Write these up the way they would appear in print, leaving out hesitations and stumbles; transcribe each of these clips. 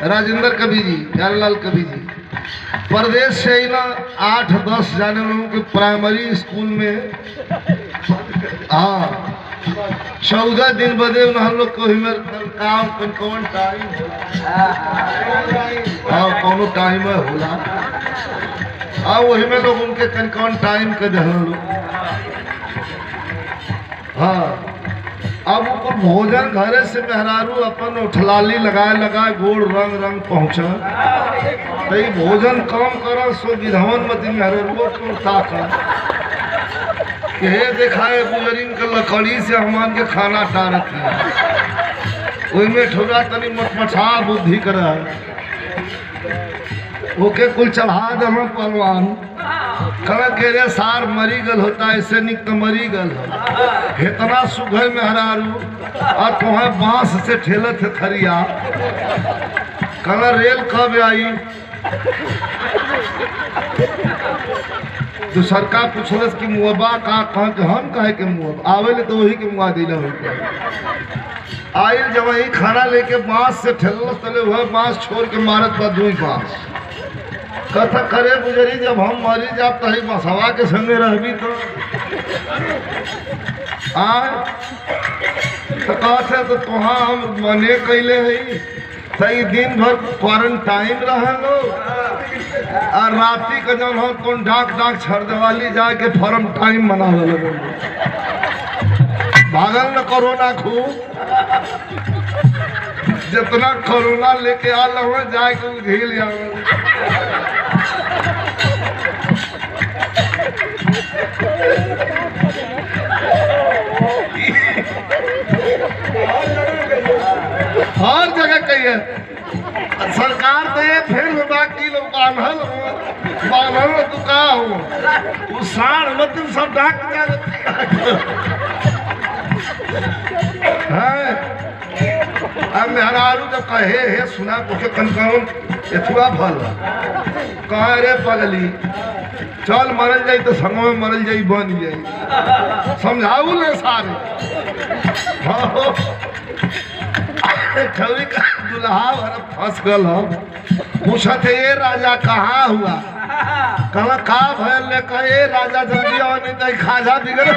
राजेंद्र कवि जी, प्यारेलाल कवि जी प्रदेश से ही ना 8-10 जाने लोगों के प्राइमरी स्कूल में। हाँ 14 दिन बदे हम लोग को काम कौन टाइम हाँ कौन टाइम है होला वही में लोग उनके कौन टाइम के दे लोग। हाँ अब ऊपर भोजन घरे से मेहरारू अपन उठलाली लगाए गोड़ रंग रंग पहुँचा तो ये भोजन कम कर सो विधवन मत मेहरारू तुम ताका ये दिखाए गुजरीन के लकड़ी से हमान के खाना टारत है में ठोरा तनी मठमठा बुद्धि कर ओके कुल चढ़ा दम पलवान कल के रे सार मरी गल होता ऐसे निक तो मरी गल हो इतना सुघर में हरारू और तुम्हें बांस से ठेलत है थरिया कल रेल कब आई तो सरकार पूछलस कि मुआबा का कह के हम कहे के मुआबा आवे तो वही के मुआ दिला आयल जब वही खाना लेके बांस से ठेलस तले वह बांस छोड़ के मारत बा दुई बांस कथा करे गुजरी जब हम मरी जाब तो ही बसवा के संगे रहबी तो कहते तो तुहाँ हम मने कैले है सही दिन भर क्वारंटाइन रह लो और राति का जब हम कौन डाक छड़ देवाली जाके फॉर्म टाइम मना लो भागल न कोरोना खूब जितना कोरोना लेके आ लो जाके झील हर जगह कहिए सरकार तो ये फिर बाकी लोग बांधल तो का हो साढ़ मतलब सब डाक मेहरारू जब कहे हे सुना कुछ कनकौन एथुआ फल कहा रे पगली चल मरल जाई तो संग में मरल जाई बन जाई समझाऊ ले सारे छवरी का दुल्हा भर फंस गल पूछत है ये राजा कहाँ हुआ कहा का भयल ले कहे राजा जल्दी आओ नहीं तो खाजा बिगड़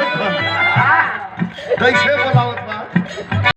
कैसे बोलावत बा।